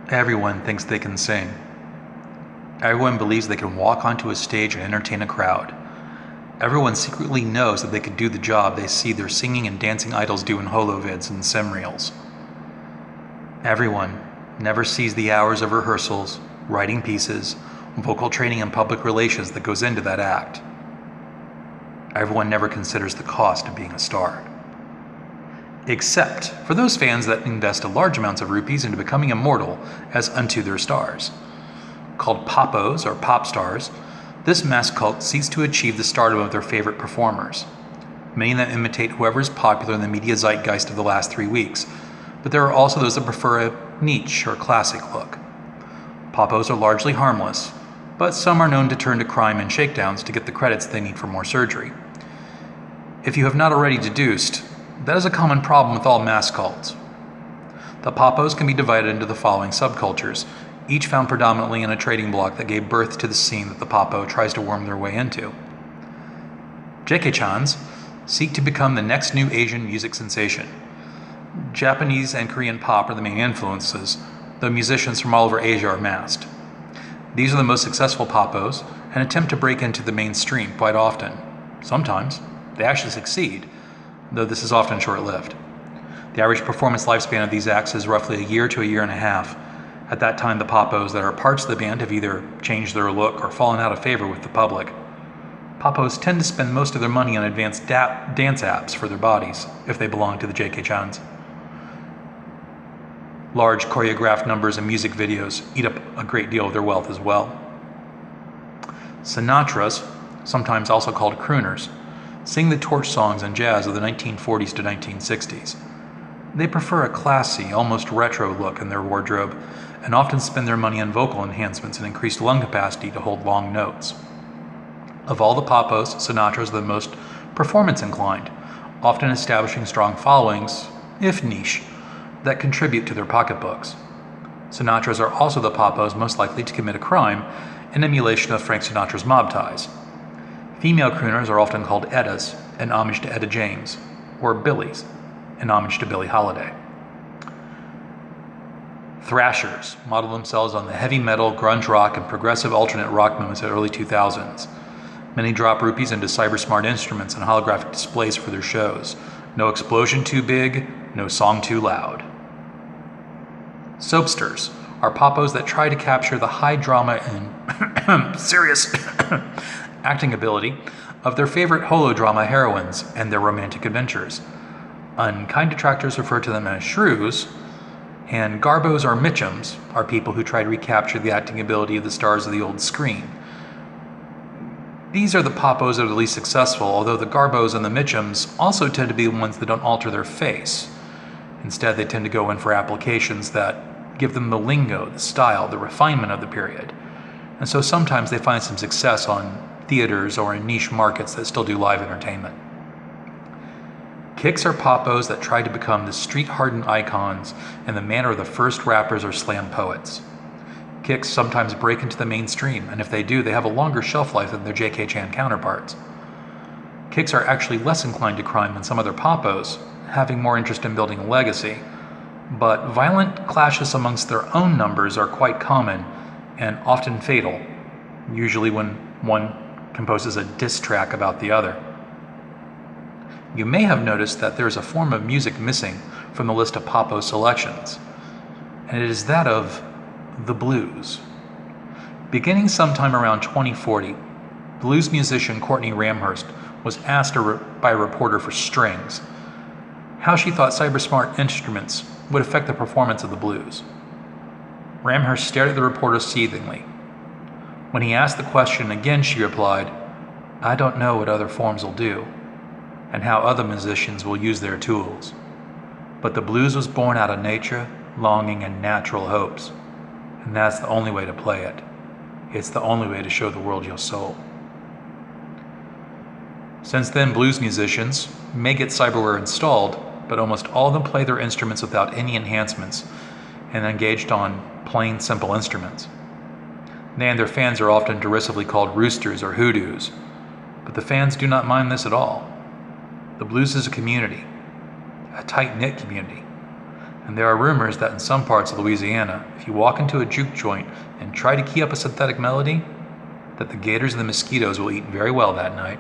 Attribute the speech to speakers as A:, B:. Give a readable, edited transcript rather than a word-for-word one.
A: Everyone thinks they can sing. Everyone believes they can walk onto a stage and entertain a crowd. Everyone secretly knows that they could do the job they see their singing and dancing idols do in holovids and sim reels. Everyone never sees the hours of rehearsals, writing pieces, vocal training and public relations that goes into that act. Everyone never considers the cost of being a star. Except for those fans that invest large amounts of rupees into becoming immortal as unto their stars. Called poppos or pop stars, this mass cult seeks to achieve the stardom of their favorite performers. Many of them imitate whoever is popular in the media zeitgeist of the last 3 weeks, but there are also those that prefer a niche or classic look. Poppos are largely harmless, but some are known to turn to crime and shakedowns to get the credits they need for more surgery. If you have not already deduced, that is a common problem with all mass cults. The poppos can be divided into the following subcultures, each found predominantly in a trading bloc that gave birth to the scene that the poppo tries to worm their way into. JK-chans seek to become the next new Asian music sensation. Japanese and Korean pop are the main influences, though musicians from all over Asia are masked. These are the most successful poppos and attempt to break into the mainstream quite often. Sometimes they actually succeed, though this is often short-lived. The average performance lifespan of these acts is roughly a year to a year and a half. At that time, the poppos that are parts of the band have either changed their look or fallen out of favor with the public. Poppos tend to spend most of their money on advanced dance apps for their bodies, if they belong to the JK-chans. Large choreographed numbers and music videos eat up a great deal of their wealth as well. Sinatras, sometimes also called crooners, sing the torch songs and jazz of the 1940s to 1960s. They prefer a classy, almost retro look in their wardrobe, and often spend their money on vocal enhancements and increased lung capacity to hold long notes. Of all the poppos, Sinatras are the most performance-inclined, often establishing strong followings, if niche, that contribute to their pocketbooks. Sinatras are also the poppos most likely to commit a crime in emulation of Frank Sinatra's mob ties. Female crooners are often called Ettas, in homage to Etta James, or Billies, in homage to Billie Holiday. Thrashers model themselves on the heavy metal, grunge rock, and progressive alternate rock movements of the early 2000s. Many drop rupees into cyber-smart instruments and holographic displays for their shows. No explosion too big, no song too loud. Soapsters are poppos that try to capture the high drama and serious acting ability of their favorite holodrama heroines and their romantic adventures. Unkind detractors refer to them as shrews, and garbos or mitchums are people who try to recapture the acting ability of the stars of the old screen. These are the poppos that are the least successful, although the garbos and the mitchums also tend to be the ones that don't alter their face. Instead, they tend to go in for applications that give them the lingo, the style, the refinement of the period. And so sometimes they find some success on theaters or in niche markets that still do live entertainment. Kicks are poppos that try to become the street-hardened icons in the manner of the first rappers or slam poets. Kicks sometimes break into the mainstream, and if they do, they have a longer shelf life than their JK-chan counterparts. Kicks are actually less inclined to crime than some other poppos, having more interest in building a legacy, but violent clashes amongst their own numbers are quite common and often fatal, usually when one composes a diss track about the other. You may have noticed that there is a form of music missing from the list of poppo selections, and it is that of the blues. Beginning sometime around 2040, blues musician Courtney Ramhurst was asked by a reporter for strings how she thought cyber-smart instruments would affect the performance of the blues. Ramhurst stared at the reporter seethingly. When he asked the question again, she replied, "I don't know what other forms will do, and how other musicians will use their tools. But the blues was born out of nature, longing, and natural hopes. And that's the only way to play it. It's the only way to show the world your soul." Since then, blues musicians may get cyberware installed, but almost all of them play their instruments without any enhancements and engaged on plain, simple instruments. They and their fans are often derisively called roosters or hoodoos, but the fans do not mind this at all. The blues is a community, a tight-knit community, And there are rumors that in some parts of Louisiana, if you walk into a juke joint and try to key up a synthetic melody, that the gators and the mosquitoes will eat very well that night.